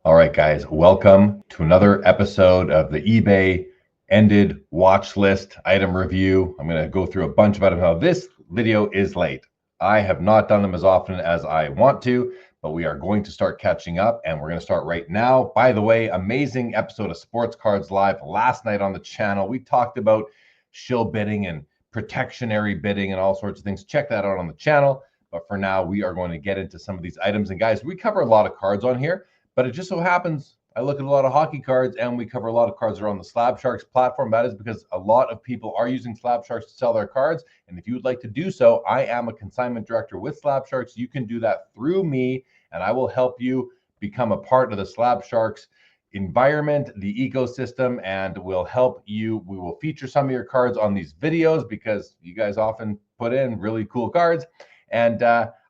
All right, guys, welcome to another episode of the eBay ended watch list item review. I'm going to go through a bunch of items. Now, this video is late. I have not done them as often as I want to, but we are going to start catching up, and we're going to start right now. By the way, amazing episode of Sports Cards Live last night on the channel. We talked about shill bidding and protectionary bidding and all sorts of things. Check that out on the channel. But for now, we are going to get into some of these items. And guys, we cover a lot of cards on here. But it just so happens I look at a lot of hockey cards, and we cover a lot of cards that are on the Slab Sharks platform. That is because a lot of people are using Slab Sharks to sell their cards. And if you would like to do so, I am a consignment director with Slab Sharks. You can do that through me, and I will help you become a part of the Slab Sharks environment, the ecosystem, and we'll help you. We will feature some of your cards on these videos because you guys often put in really cool cards. And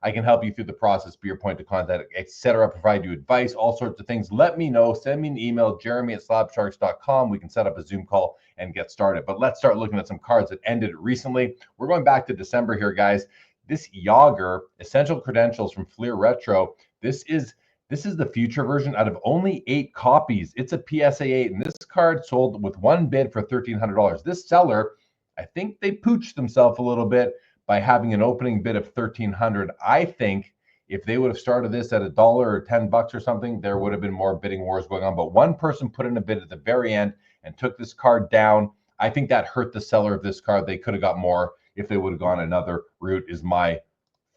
I can help you through the process, be your point of contact, etc. Provide you advice, all sorts of things. Let me know. Send me an email, jeremy@slabsharks.com. We can set up a Zoom call and get started. But let's start looking at some cards that ended recently. We're going back to December here, guys. This Jagr Essential Credentials from Fleer Retro. This is the future version out of only 8 copies. It's a PSA 8, and this card sold with one bid for $1,300. This seller, I think they pooched themselves a little bit by having an opening bid of $1,300. I think if they would have started this at $1 or $10 or something, there would have been more bidding wars going on. But one person put in a bid at the very end and took this card down. I think that hurt the seller of this card. They could have got more if they would have gone another route, is my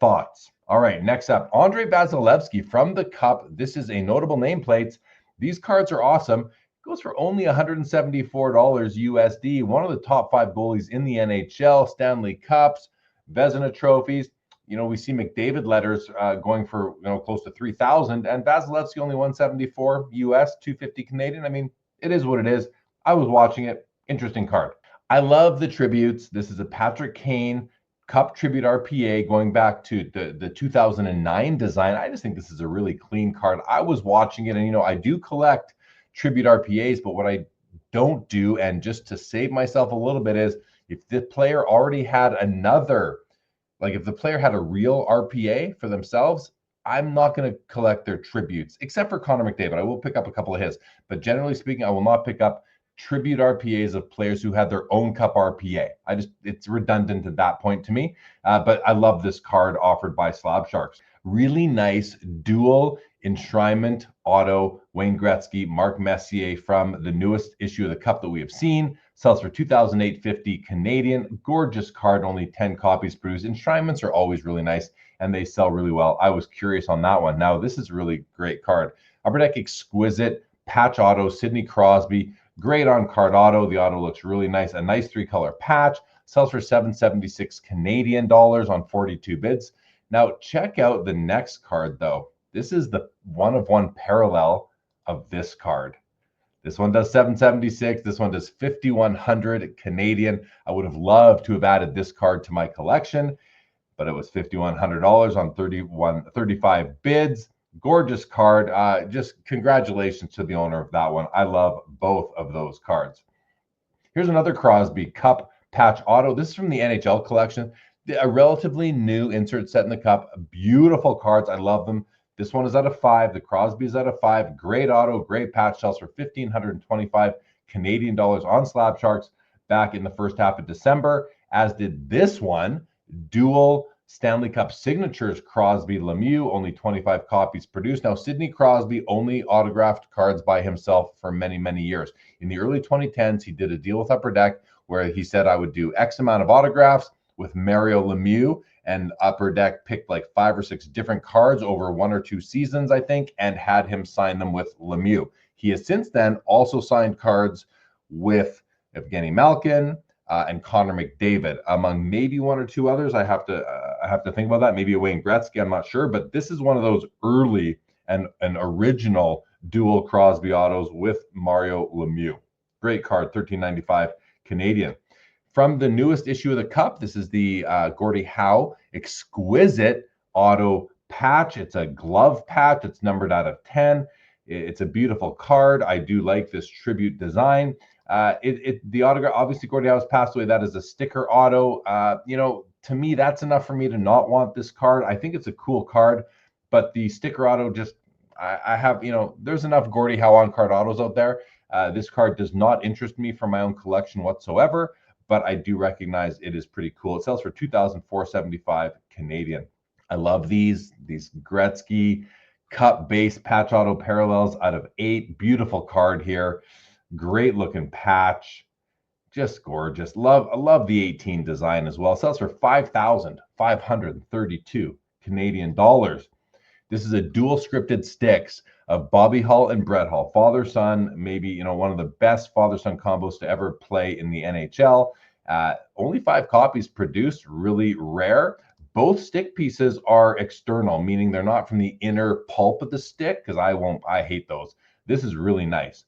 thoughts. All right, next up, Andrei Vasilevskiy from the Cup. This is a notable nameplate. These cards are awesome. Goes for only $174 USD. One of the top 5 goalies in the NHL, Stanley Cups, Vezina trophies. You know, we see McDavid letters going for close to 3,000, and Vasilevskiy only 174 US, 250 Canadian. I mean, it is what it is. I was watching it. Interesting card. I love the tributes. This is a Patrick Kane Cup Tribute RPA going back to the 2009 design. I just think this is a really clean card. I was watching it, and I do collect Tribute RPAs, but what I don't do, and just to save myself a little bit, is if the player already had another, like if the player had a real RPA for themselves, I'm not going to collect their tributes, except for Connor McDavid. I will pick up a couple of his, but generally speaking, I will not pick up tribute RPAs of players who had their own Cup RPA. It's redundant at that point to me, but I love this card offered by Slab Sharks. Really nice dual enshrinement auto Wayne Gretzky, Mark Messier from the newest issue of the Cup that we have seen. Sells for $2,850 Canadian. Gorgeous card, only 10 copies produced. Enshrinements are always really nice, and they sell really well. I was curious on that one. Now, this is a really great card. Upper Deck Exquisite, patch auto, Sidney Crosby. Great on card auto. The auto looks really nice. A nice 3-color patch. Sells for $776 Canadian on 42 bids. Now, check out the next card, though. This is the one-of-one parallel of this card. This one does 776. This one does 5,100 Canadian. I would have loved to have added this card to my collection, but it was $5,100 on 35 bids. Gorgeous card. Just congratulations to the owner of that one. I love both of those cards. Here's another Crosby Cup patch auto. This is from the NHL collection. A relatively new insert set in the Cup. Beautiful cards. I love them. This one is out of 5. The Crosby is out of 5. Great auto, great patch. Sells for $1,525 Canadian on Slab Sharks back in the first half of December, as did this one. Dual Stanley Cup signatures Crosby Lemieux, only 25 copies produced. Now, Sidney Crosby only autographed cards by himself for many, many years. In the early 2010s, he did a deal with Upper Deck where he said, I would do X amount of autographs with Mario Lemieux, and Upper Deck picked like 5 or 6 different cards over 1 or 2 seasons, I think, and had him sign them with Lemieux. He has since then also signed cards with Evgeny Malkin and Connor McDavid, among maybe 1 or 2 others. I have to think about that. Maybe a Wayne Gretzky, I'm not sure, but this is one of those early and original dual Crosby autos with Mario Lemieux. Great card, $1,395 Canadian. From the newest issue of the Cup, this is the Gordie Howe Exquisite Auto Patch. It's a glove patch. It's numbered out of 10. It's a beautiful card. I do like this tribute design. The autograph, obviously Gordie Howe's passed away. That is a sticker auto. To me, that's enough for me to not want this card. I think it's a cool card, but the sticker auto just, I have, there's enough Gordie Howe on-card autos out there. This card does not interest me for my own collection whatsoever, but I do recognize it is pretty cool. It sells for 2,475 Canadian. I love these Gretzky Cup base patch auto parallels out of 8. Beautiful card here. Great looking patch. Just gorgeous. I love the 18 design as well. It sells for 5,532 Canadian dollars. This is a dual scripted sticks of Bobby Hull and Brett Hull, father-son, maybe one of the best father-son combos to ever play in the NHL. Only 5 copies produced, really rare. Both stick pieces are external, meaning they're not from the inner pulp of the stick, because I hate those. This is really nice.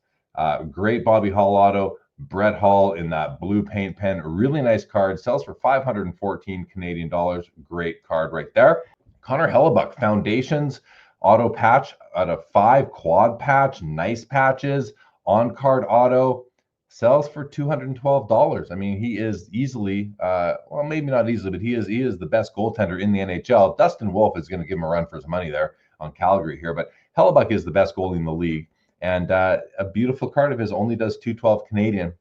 Great Bobby Hull auto. Brett Hull in that blue paint pen. Really nice card. Sells for 514 Canadian dollars. Great card right there. Connor Hellebuck, Foundations auto patch out of 5. Quad patch. Nice patches. On-card auto. Sells for $212. I mean, he is easily, well, maybe not easily, but he is the best goaltender in the NHL. Dustin Wolf is going to give him a run for his money there on Calgary here, but Hellebuck is the best goalie in the league. And a beautiful card of his, only does 212 Canadian.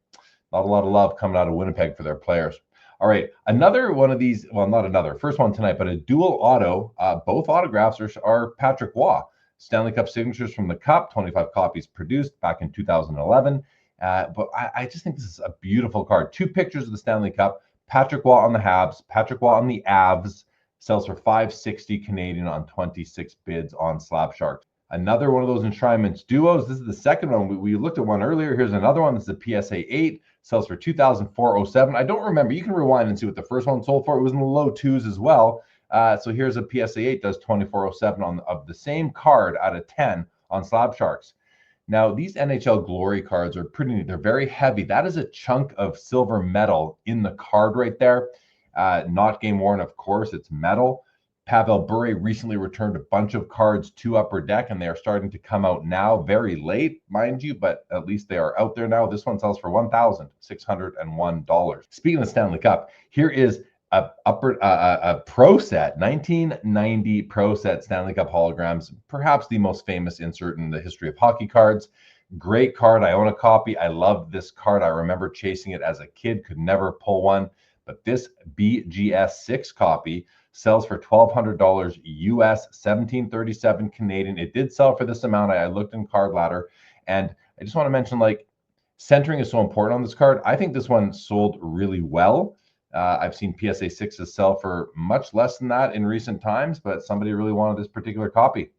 Not a lot of love coming out of Winnipeg for their players. All right, another one of these, well, not another, first one tonight, but a dual auto. Both autographs are Patrick Waugh. Stanley Cup signatures from the Cup, 25 copies produced back in 2011. But I just think this is a beautiful card. 2 pictures of the Stanley Cup. Patrick Waugh on the Habs, Patrick Waugh on the Avs. Sells for 560 Canadian on 26 bids on Slab Sharks. Another one of those enshrinements duos. This is the second one. We looked at one earlier. Here's another one. This is a PSA 8. Sells for 2,407. I don't remember. You can rewind and see what the first one sold for. It was in the low 2s as well. So here's a PSA 8. Does 2,407 of the same card out of 10 on Slab Sharks. Now, these NHL Glory cards are pretty neat. They're very heavy. That is a chunk of silver metal in the card right there. Not game worn, of course. It's metal. Pavel Bure recently returned a bunch of cards to Upper Deck, and they are starting to come out now, very late, mind you, but at least they are out there now. This one sells for $1,601. Speaking of the Stanley Cup, here is a Pro Set, 1990 Pro Set Stanley Cup holograms, perhaps the most famous insert in the history of hockey cards. Great card. I own a copy. I love this card. I remember chasing it as a kid, could never pull one, but this BGS 6 copy sells for $1,200 US, 1737 Canadian. It did sell for this amount. I looked in Card Ladder, and I just want to mention, centering is so important on this card. I think this one sold really well. I've seen PSA 6s sell for much less than that in recent times, but somebody really wanted this particular copy.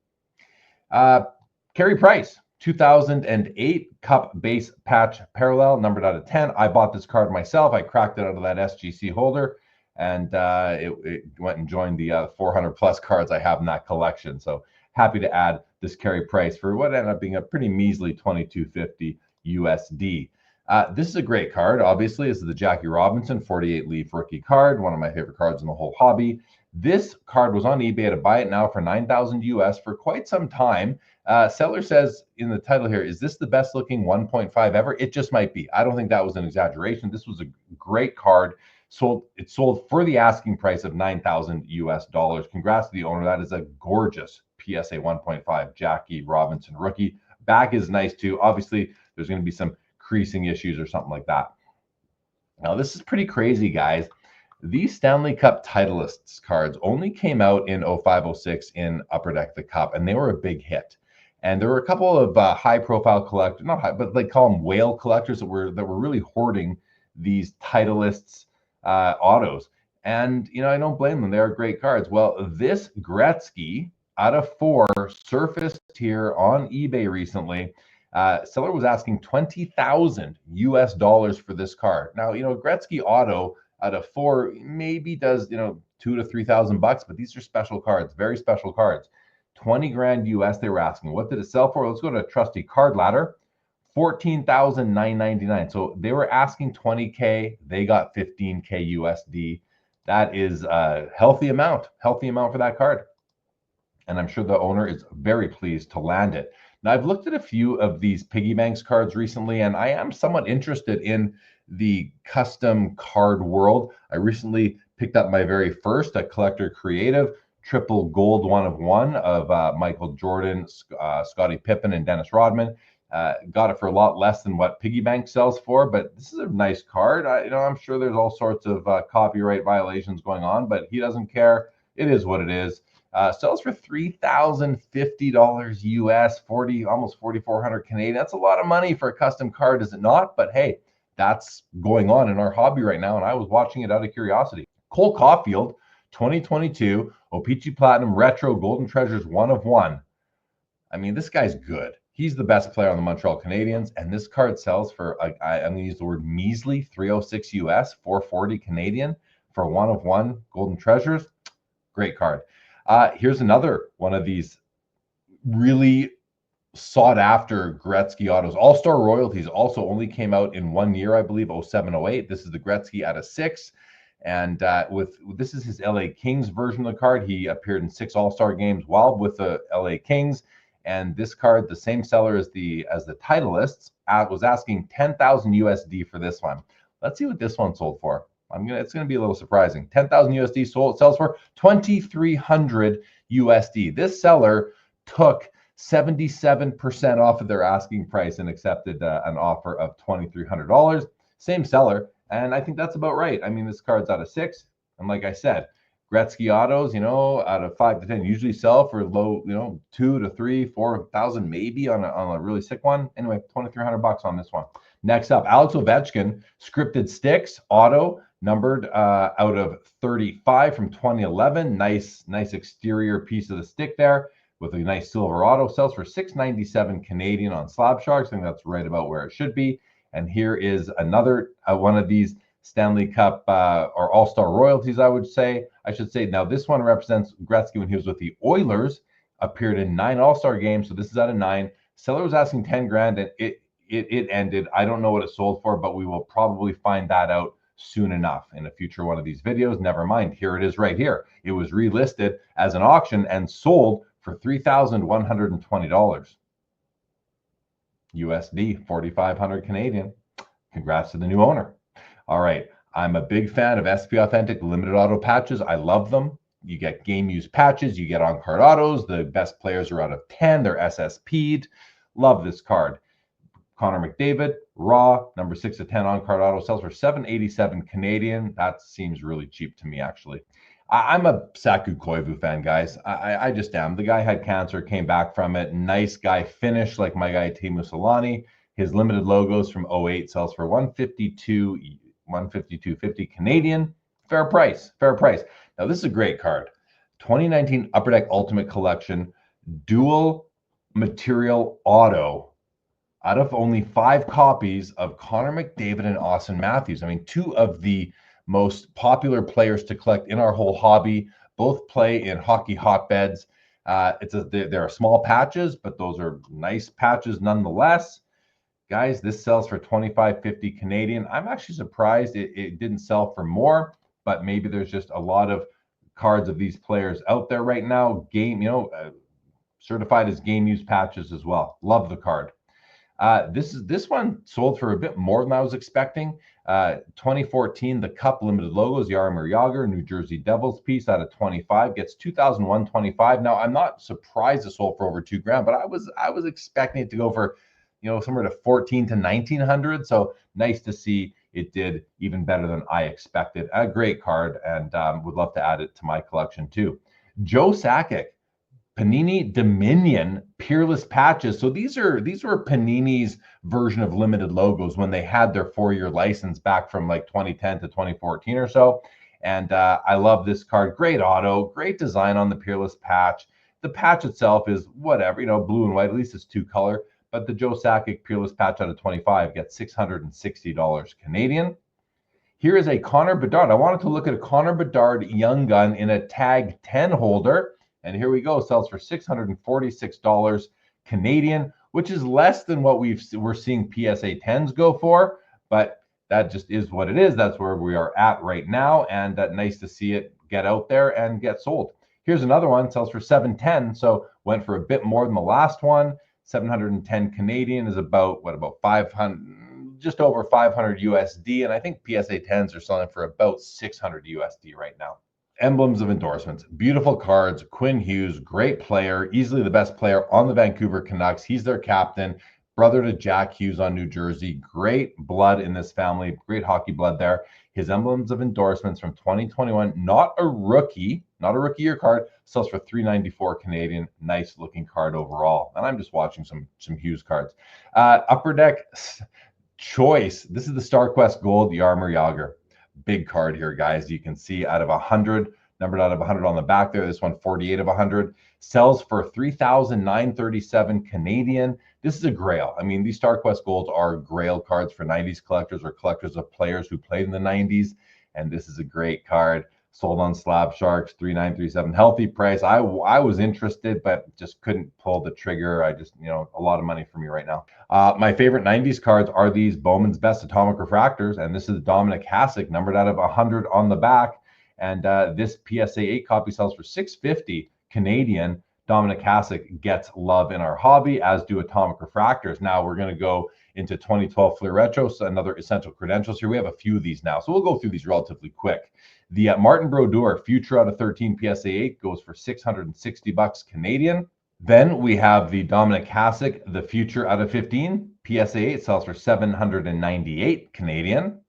Carey Price, 2008 Cup base patch parallel, numbered out of 10. I bought this card myself. I cracked it out of that SGC holder, and it went and joined the 400 plus cards I have in that collection. So happy to add this Carey Price for what ended up being a pretty measly $22.50 USD. This is a great card. Obviously, this is the Jackie Robinson 48 Leaf rookie card, one of my favorite cards in the whole hobby. This card was on eBay to buy it now for $9,000 US for quite some time. Seller says in the title here, is this the best looking 1.5 ever? It just might be. I don't think that was an exaggeration. This was a great card. It sold for the asking price of $9,000 US. Congrats to the owner. That is a gorgeous PSA 1.5 Jackie Robinson rookie. Back is nice too. Obviously, there's going to be some creasing issues or something like that. Now, this is pretty crazy, guys. These Stanley Cup titlists cards only came out in 05-06 in Upper Deck the Cup, and they were a big hit. And there were a couple of high-profile collectors, not high, but they call them whale collectors that were really hoarding these titlists autos. And I don't blame them. They are great cards. Well, this Gretzky out of 4 surfaced here on eBay recently. Seller was asking $20,000 US for this card. Now, Gretzky auto out of 4 maybe does, $2,000 to $3,000, but these are special cards, very special cards. 20 grand US they were asking. What did it sell for? Let's go to a trusty Card Ladder. 14,999. So they were asking 20K. They got 15K USD. That is a healthy amount for that card. And I'm sure the owner is very pleased to land it. Now, I've looked at a few of these piggy banks cards recently, and I am somewhat interested in the custom card world. I recently picked up my very first, a Collector Creative triple gold 1 of 1 of Michael Jordan, Scottie Pippen, and Dennis Rodman. Got it for a lot less than what Piggy Bank sells for, but this is a nice card. I'm sure there's all sorts of copyright violations going on, but he doesn't care. It is what it is. Sells for $3,050 US, almost 4,400 Canadian. That's a lot of money for a custom card, is it not? But hey, that's going on in our hobby right now, and I was watching it out of curiosity. Cole Caufield, 2022 O-Pee-Chee Platinum Retro Golden Treasures 1 of 1. I mean, this guy's good. He's the best player on the Montreal Canadiens, and this card sells for, I'm going to use the word measly, 306 US, 440 Canadian for 1 of 1 Golden Treasures. Great card. Here's another one of these really sought after Gretzky autos. All-Star Royalties also only came out in 1 year, I believe, 07-08. This is the Gretzky out of 6. And this is his LA Kings version of the card. He appeared in 6 All-Star games while with the LA Kings. And this card, the same seller as the titlists, was asking 10,000 USD for this one. Let's see what this one sold for. It's gonna be a little surprising. 10,000 USD sells for 2,300 USD. This seller took 77% off of their asking price and accepted an offer of $2,300. Same seller, and I think that's about right. I mean, this card's out of 6, and like I said, Gretzky autos, out of 5 to 10 usually sell for low, 2 to 3, 4,000 maybe on a really sick one. Anyway, $2,300 on this one. Next up, Alex Ovechkin scripted sticks auto numbered out of 35 from 2011. Nice exterior piece of the stick there with a nice silver auto. Sells for $697 Canadian on Slab Sharks. I think that's right about where it should be. And here is another one of these Stanley Cup or All-Star Royalties, I should say. Now, this one represents Gretzky when he was with the Oilers, appeared in 9 All-Star games, so this is out of 9. Seller was asking 10 grand, and it ended. I don't know what it sold for, but we will probably find that out soon enough in a future one of these videos. Never mind, here it is right here. It was relisted as an auction and sold for $3,120 USD, 4,500 Canadian. Congrats to the new owner. All right, I'm a big fan of SP Authentic limited auto patches. I love them. You get game use patches, you get on-card autos. The best players are out of 10. They're SSP'd. Love this card. Connor McDavid, raw, number 6 to 10 on-card auto, sells for $787 Canadian. That seems really cheap to me, actually. I'm a Saku Koivu fan, guys. I just am. The guy had cancer, came back from it. Nice guy finish, like my guy Teemu Selanne. His limited logos from 08 sells for $152.50 Canadian. Fair price. Now, this is a great card. 2019 Upper Deck Ultimate Collection, dual material auto, out of only 5 copies of Connor McDavid and Austin Matthews. I mean, 2 of the most popular players to collect in our whole hobby. Both play in hockey hotbeds. They're small patches, but those are nice patches nonetheless. Guys, this sells for $25.50 Canadian. I'm actually surprised it didn't sell for more, but maybe there's just a lot of cards of these players out there right now. Certified as game use patches as well. Love the card. This one sold for a bit more than I was expecting. 2014, the Cup limited logos, Jaromir Jagr, New Jersey Devils piece out of 25, gets $2,125. Now, I'm not surprised it sold for over $2,000, but I was expecting it to go for, somewhere to 14 to 1900. So nice to see it did even better than I expected. A great card, and would love to add it to my collection too. Joe Sakic, Panini Dominion Peerless patches. So these were Panini's version of limited logos when they had their 4-year license back from like 2010 to 2014 or so. And I love this card. Great auto, great design on the Peerless patch. The patch itself is whatever, blue and white. At least it's 2-color. But the Joe Sakic Peerless patch out of 25 gets $660 Canadian. Here is a Connor Bedard. I wanted to look at a Connor Bedard Young Gun in a tag 10 holder. And here we go, sells for $646 Canadian, which is less than what we're seeing PSA 10s go for, but that just is what it is. That's where we are at right now, and nice to see it get out there and get sold. Here's another one, sells for $710, so went for a bit more than the last one. 710 Canadian is about 500, just over 500 USD, and I think PSA 10s are selling for about 600 USD right now. emblems of endorsements, beautiful cards. Quinn Hughes, great player, easily the best player on the Vancouver Canucks. He's their captain, brother to Jack Hughes on New Jersey. Great blood in this family, great hockey blood there. His emblems of endorsements from 2021, not a rookie year card, sells for $394 Canadian. Nice looking card overall. And I'm just watching some Hughes cards. Upper Deck choice. This is the StarQuest Gold Jaromir Jagr. Big card here, guys. You can see out of 100, numbered out of 100 on the back there. This one, 48 of 100. Sells for 3,937 Canadian. This is a grail. I mean, these StarQuest Golds are grail cards for 90s collectors or collectors of players who played in the 90s. And this is a great card. Sold on Slab Sharks, 3,937. Healthy price. I was interested, but just couldn't pull the trigger. I just, a lot of money for me right now. My favorite 90s cards are these Bowman's Best Atomic Refractors, and this is Dominic Hasek, numbered out of 100 on the back. And this PSA 8 copy sells for $650 Canadian. Dominic Hasek gets love in our hobby, as do Atomic Refractors. Now we're going to go into 2012 Fleer Retro, so another essential credentials here. We have a few of these now, so we'll go through these relatively quick. The Martin Brodeur Future out of 13 PSA 8 goes for $660 Canadian. Then we have the Dominic Hasek, the Future out of 15 PSA 8 sells for $798 Canadian.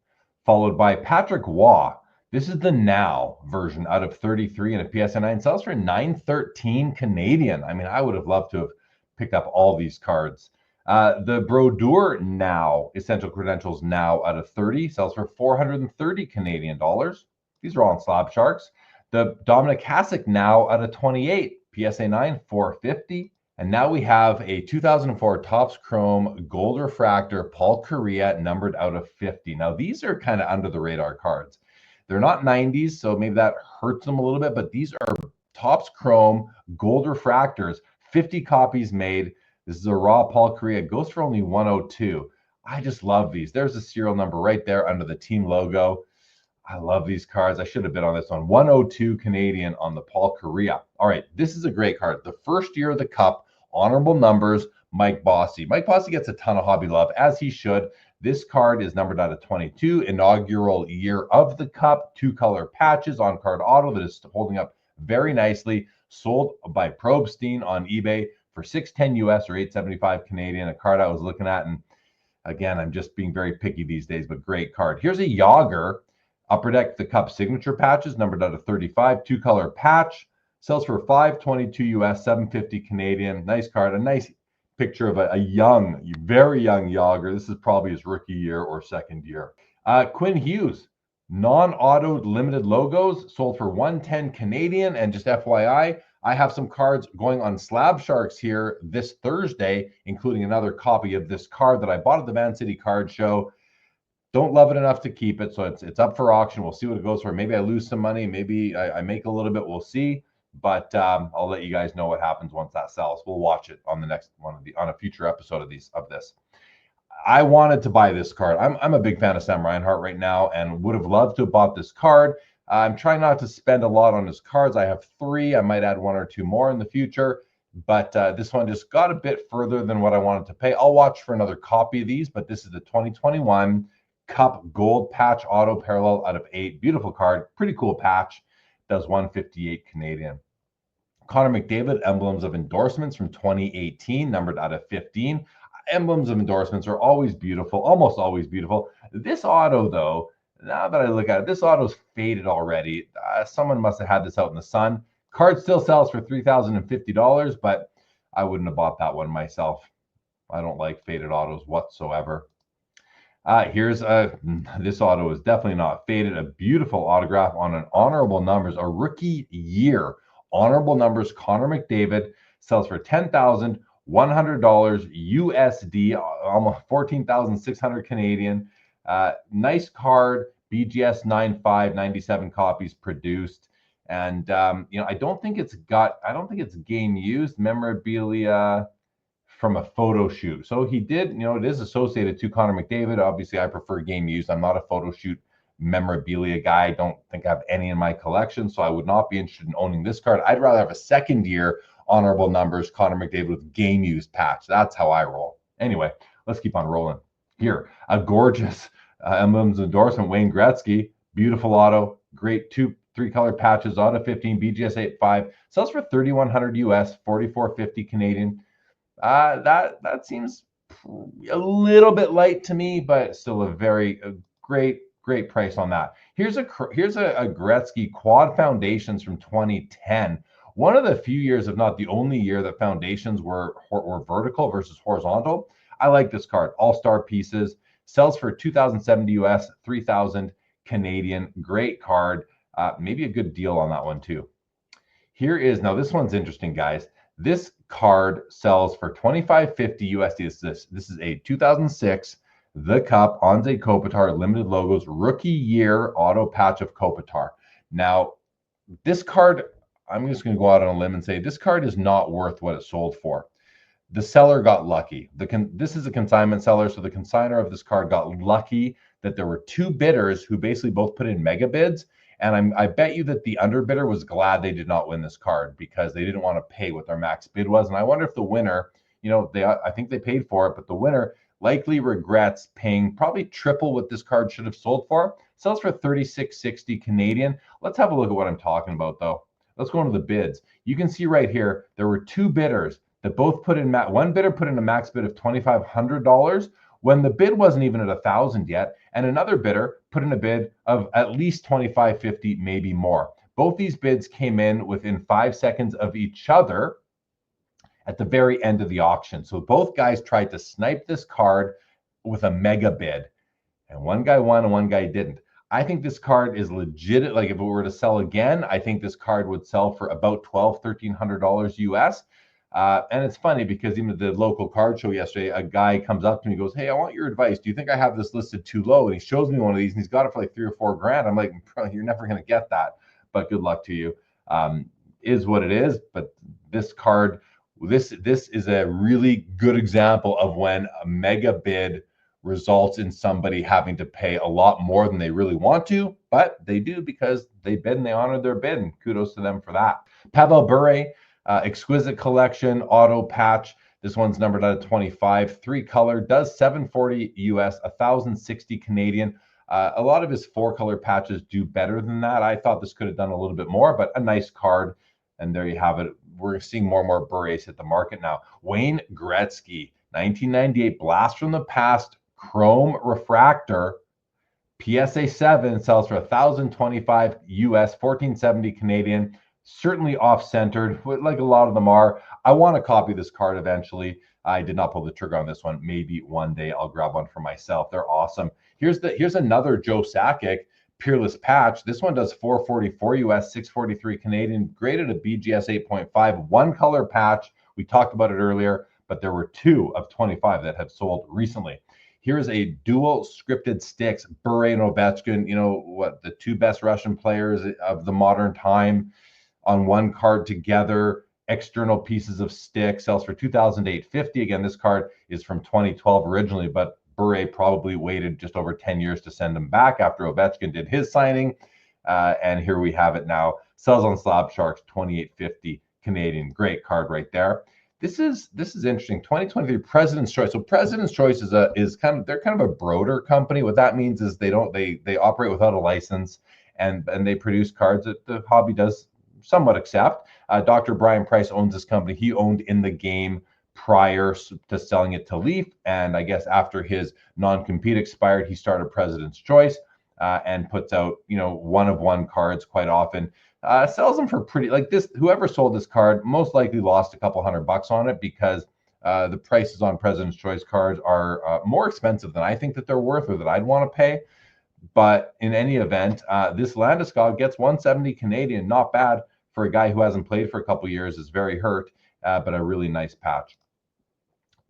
Followed by Patrick Waugh. This is the Now version out of 33 and a PSA 9 sells for $913 Canadian. I mean, I would have loved to have picked up all these cards. The Brodeur Now Essential Credentials Now out of 30 sells for $430 Canadian dollars. These are all on Slab Sharks. The Dominic Hasek Now out of 28 PSA 9 $450. And now we have a 2004 Topps Chrome Gold Refractor Paul Kariya numbered out of 50. Now these are kind of under the radar cards. They're not 90s, so maybe that hurts them a little bit, but these are Topps Chrome Gold Refractors, 50 copies made. This is a raw Paul Kariya. It goes for only 102. I just love these. There's the serial number right there under the team logo. I love these cards. I should have been on this one. 102 Canadian on the Paul Kariya. All right, this is a great card. The first year of the Cup, honorable numbers, Mike Bossy. Mike Bossy gets a ton of hobby love, as he should. This card is numbered out of 22, inaugural year of the Cup, 2-color patches on card auto that is holding up very nicely. Sold by Probstein on eBay for $610 US or $875 Canadian. A card I was looking at, and again, I'm just being very picky these days, but great card. Here's a Jagr Upper Deck the Cup signature patches, numbered out of 35, 2-color patch, sells for $522 US, $750 Canadian. Nice card, a nice picture of a young, very young Jagr. This is probably his rookie year or second year. Quinn Hughes, non-auto limited logos, sold for $110 Canadian. And just FYI, I have some cards going on Slab Sharks here this Thursday, including another copy of this card that I bought at the Van City Card Show. Don't love it enough to keep it, so it's up for auction. We'll see what it goes for. Maybe I lose some money. Maybe I make a little bit. We'll see. But I'll let you guys know what happens once that sells. We'll watch it on the next one on a future episode of this. I wanted to buy this card. I'm a big fan of Sam Reinhart right now, and would have loved to have bought this card. I'm trying not to spend a lot on his cards. I have 3. I might add 1 or 2 more in the future, but this one just got a bit further than what I wanted to pay. I'll watch for another copy of these, but this is the 2021 Cup Gold Patch Auto Parallel out of 8. Beautiful card. Pretty cool patch. Does 158 Canadian. Connor McDavid emblems of endorsements from 2018, numbered out of 15. Emblems of endorsements are always beautiful, almost always beautiful. This auto, though, now that I look at it, this auto's faded already. Someone must have had this out in the sun. Card still sells for $3,050, but I wouldn't have bought that one myself. I don't like faded autos whatsoever. Here's this auto is definitely not faded. A beautiful autograph on an honorable numbers, a rookie year. Honorable numbers, Connor McDavid, sells for $10,100 USD, almost 14,600 Canadian. Nice card, BGS 95, 97 copies produced. And I don't think it's game used memorabilia from a photo shoot. So he did, it is associated to Connor McDavid. Obviously, I prefer game used. I'm not a photo shoot memorabilia guy. I don't think I have any in my collection, so I would not be interested in owning this card. I'd rather have a second year honorable numbers Connor McDavid with game used patch. That's how I roll. Anyway, let's keep on rolling. Here, a gorgeous emblems endorsement, Wayne Gretzky, beautiful auto, great 3-color patches, auto 15, BGS 8.5, sells for $3,100 US, 44.50 Canadian. That seems a little bit light to me, but still a great price on that. Here's a Gretzky quad foundations from 2010. One of the few years, if not the only year, that foundations were vertical versus horizontal. I like this card. All-star pieces. Sells for $2,070 US, 3,000 Canadian. Great card. Maybe a good deal on that one too. Here is, now this one's interesting, guys. This card sells for $25.50 USD. This is a 2006 The Cup Anze Kopitar limited logos rookie year auto patch of Kopitar. Now, this card, I'm just going to go out on a limb and say this card is not worth what it sold for. The seller got lucky. This is a consignment seller, so the consigner of this card got lucky that there were two bidders who basically both put in mega bids. And I bet you that the underbidder was glad they did not win this card because they didn't want to pay what their max bid was. And I wonder if the winner, I think they paid for it, but the winner likely regrets paying probably triple what this card should have sold for. Sells for $36.60 Canadian. Let's have a look at what I'm talking about, though. Let's go into the bids. You can see right here, there were two bidders that both put in, one bidder put in a max bid of $2,500 when the bid wasn't even at $1,000 yet, and another bidder put in a bid of at least $2,550, maybe more. Both these bids came in within 5 seconds of each other at the very end of the auction. So both guys tried to snipe this card with a mega bid, and one guy won and one guy didn't. I think this card is legit. Like if it were to sell again, I think this card would sell for about $1,200-$1,300 US. And it's funny because even at the local card show yesterday, a guy comes up to me and goes, "Hey, I want your advice. Do you think I have this listed too low?" And he shows me one of these and he's got it for like $3 or $4 grand. I'm like, "Bro, you're never going to get that, but good luck to you." Is what it is. But this card, this is a really good example of when a mega bid results in somebody having to pay a lot more than they really want to, but they do because they bid and they honored their bid, and kudos to them for that. Pavel Bure, exquisite collection auto patch. This one's numbered out of 25, 3-color, does $740 US, 1,060 Canadian. A lot of his 4-color patches do better than that. I thought this could have done a little bit more, but a nice card. And there you have it. We're seeing more and more Bures hit the market now. Wayne Gretzky, 1998 blast from the past, chrome refractor, PSA 7, sells for 1,025 US, 1,470 Canadian. Certainly off-centered, like a lot of them are. I want to copy this card eventually. I did not pull the trigger on this one. Maybe one day I'll grab one for myself. They're awesome. Here's another Joe Sakic Peerless patch. This one does 444 US, 643 Canadian, graded a BGS 8.5, 1-color patch. We talked about it earlier, but there were 2 of 25 that have sold recently. Here's a dual scripted sticks, Bure and Ovechkin, the 2 best Russian players of the modern time, on one card together. External pieces of stick, sells for $2,850. Again, this card is from 2012 originally, but Bure probably waited just over 10 years to send them back after Ovechkin did his signing. And here we have it now. Sells on Slab Sharks, $2,850 Canadian. Great card right there. This is interesting. 2023 President's Choice. So President's Choice is kind of a broader company. What that means is they operate without a license, and they produce cards that the hobby does somewhat accept. Dr. Brian Price owns this company. He owned In the Game prior to selling it to Leaf, and I guess after his non-compete expired, he started President's Choice and puts out one-of-one cards quite often. Sells them for pretty, like this. Whoever sold this card most likely lost a couple $100 on it because the prices on President's Choice cards are more expensive than I think that they're worth or that I'd want to pay. But in any event, this Landeskog gets 170 Canadian. Not bad for a guy who hasn't played for a couple years, is very hurt, but a really nice patch.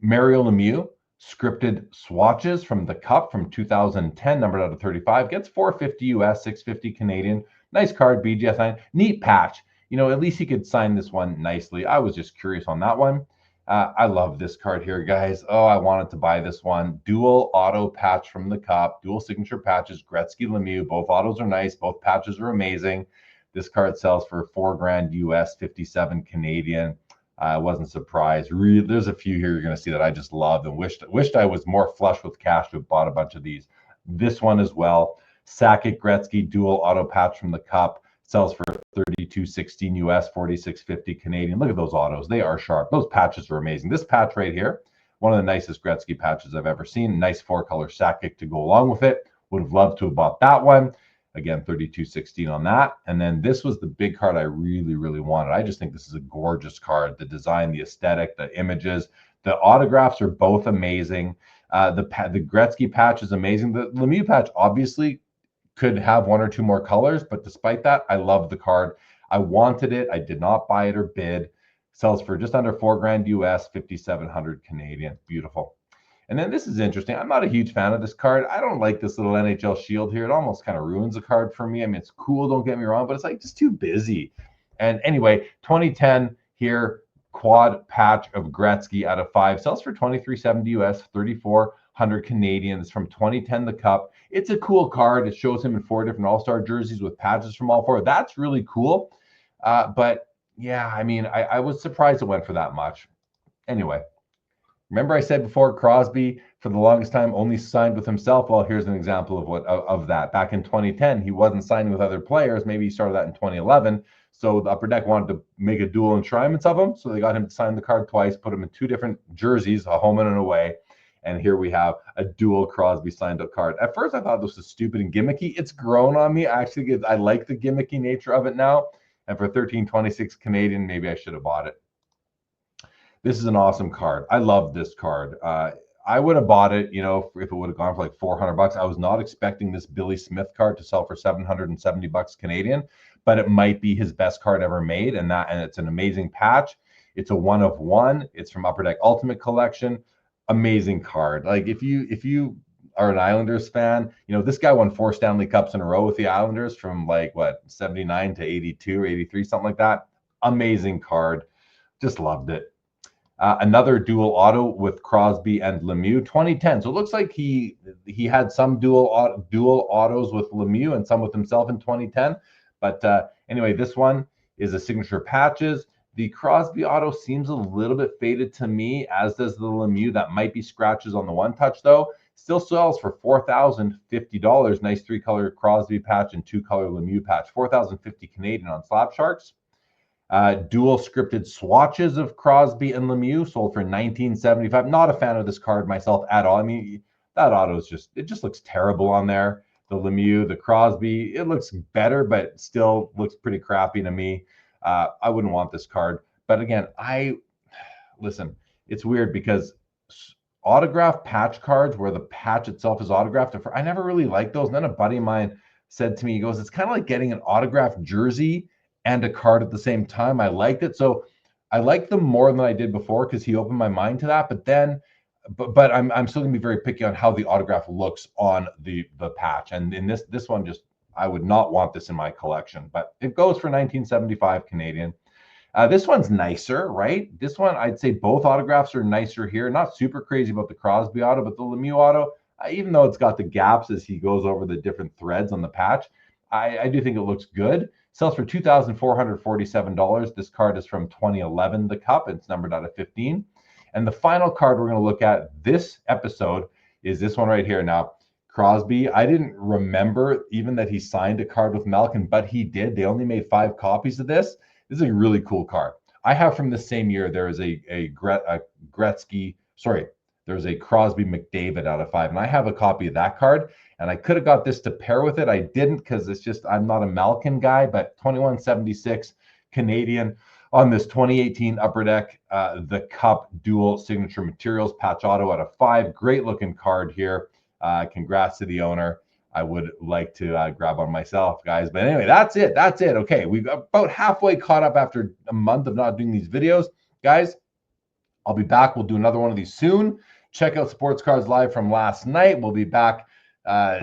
Mario Lemieux, scripted swatches from the Cup from 2010, numbered out of 35, gets 450 US, 650 Canadian. Nice card, BGS 9. Neat patch. At least he could sign this one nicely. I was just curious on that one. I love this card here, guys. Oh, I wanted to buy this one. Dual auto patch from the Cup, dual signature patches, Gretzky, Lemieux. Both autos are nice. Both patches are amazing. This card sells for $4 grand US, 57 Canadian. I wasn't surprised. Really, there's a few here you're going to see that I just loved and wished I was more flush with cash to have bought a bunch of these. This one as well. Sakic Gretzky dual auto patch from the Cup. Sells for $32.16 US, $46.50 Canadian. Look at those autos. They are sharp. Those patches are amazing. This patch right here, one of the nicest Gretzky patches I've ever seen. Nice 4-color Sakic to go along with it. Would have loved to have bought that one. Again, $32.16 on that. And then this was the big card I really, really wanted. I just think this is a gorgeous card. The design, the aesthetic, the images, the autographs are both amazing. The Gretzky patch is amazing. The Lemieux patch obviously could have one or two more colors, but despite that, I love the card. I wanted it. I did not buy it or bid. Sells for just under $4,000 US, 5,700 Canadian. Beautiful. And then this is interesting. I'm not a huge fan of this card. I don't like this little NHL shield here. It almost kind of ruins the card for me. I mean, it's cool, don't get me wrong, but it's like just too busy. And anyway, 2010 here, quad patch of Gretzky out of 5. Sells for $23.70 US, 3,400 Canadian. It's from 2010, the Cup. It's a cool card. It shows him in 4 different All-Star jerseys with patches from all 4. That's really cool. But yeah, I mean, I was surprised it went for that much. Anyway, remember I said before, Crosby for the longest time only signed with himself. Well, here's an example of that. Back in 2010, he wasn't signing with other players. Maybe he started that in 2011. So the Upper Deck wanted to make a dual enshrinements of him. So they got him to sign the card twice, put him in 2 different jerseys, a home and an away. And here we have a dual Crosby signed up card. At first, I thought this was stupid and gimmicky. It's grown on me. I like the gimmicky nature of it now. And for $13.26 Canadian, maybe I should have bought it. This is an awesome card. I love this card. I would have bought it, if it would have gone for like $400. I was not expecting this Billy Smith card to sell for $770 Canadian, but it might be his best card ever made, and it's an amazing patch. It's a 1 of 1. It's from Upper Deck Ultimate Collection. Amazing card. Like if you are an Islanders fan, this guy won 4 Stanley Cups in a row with the Islanders from 79 to 82 or 83, something like that. Amazing card. Just loved it. Another dual auto with Crosby and Lemieux, 2010. So it looks like he had some dual autos with Lemieux and some with himself in 2010. But anyway, this one is a signature patches. The Crosby auto seems a little bit faded to me, as does the Lemieux. That might be scratches on the one touch, though. Still sells for $4,050. Nice 3-color Crosby patch and 2-color Lemieux patch. $4,050 Canadian on Slab Sharks. Dual scripted swatches of Crosby and Lemieux sold for $19.75. Not a fan of this card myself at all. I mean, that auto is it just looks terrible on there. The Lemieux, the Crosby, it looks better, but still looks pretty crappy to me. I wouldn't want this card. But again, listen, it's weird because autograph patch cards where the patch itself is autographed, I never really liked those. And then a buddy of mine said to me, he goes, it's kind of like getting an autographed jersey and a card at the same time. I liked it. So I liked them more than I did before because he opened my mind to that. But I'm still gonna be very picky on how the autograph looks on the patch. And in this one, I would not want this in my collection, but it goes for $19.75 Canadian. This one's nicer, right? This one, I'd say both autographs are nicer here. Not super crazy about the Crosby auto, but the Lemieux auto, even though it's got the gaps as he goes over the different threads on the patch, I do think it looks good. Sells for $2,447. This card is from 2011, the Cup. It's numbered out of 15. And the final card we're going to look at this episode is this one right here. Now, Crosby, I didn't remember even that he signed a card with Malkin, but he did. They only made 5 copies of this. This is a really cool card. I have from the same year, there is a Gretzky, there's a Crosby McDavid out of 5, and I have a copy of that card, and I could have got this to pair with it. I didn't because I'm not a Malkin guy, but $21.76 Canadian on this 2018 Upper Deck, the Cup dual signature materials patch auto out of 5. Great looking card here. Congrats to the owner. I would like to grab one myself, guys. But anyway, that's it. Okay, we've about halfway caught up after a month of not doing these videos. Guys, I'll be back. We'll do another one of these soon. Check out Sports Cards Live from last night. We'll be back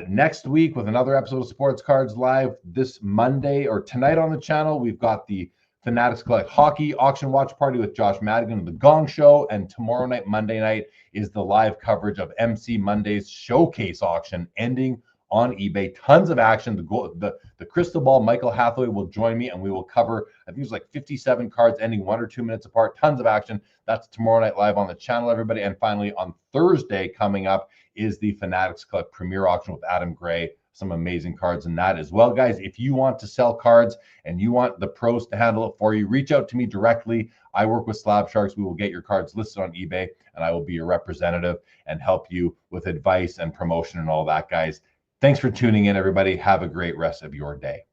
next week with another episode of Sports Cards Live this Monday or tonight on the channel. We've got the Fanatics Collect Hockey Auction Watch Party with Josh Madigan of The Gong Show. And tomorrow night, Monday night, is the live coverage of MC Monday's Showcase Auction ending on eBay. Tons of action. The Crystal Ball, Michael Hathaway will join me, and we will cover, I think it's like 57 cards ending 1 or 2 minutes apart. Tons of action. That's tomorrow night live on the channel, everybody. And finally, on Thursday coming up is the Fanatics Collect Premier Auction with Adam Gray some amazing cards in that as well. Guys, if you want to sell cards and you want the pros to handle it for you, reach out to me directly. I work with Slab Sharks. We will get your cards listed on eBay, and I will be your representative and help you with advice and promotion and all that, guys. Thanks for tuning in, everybody. Have a great rest of your day.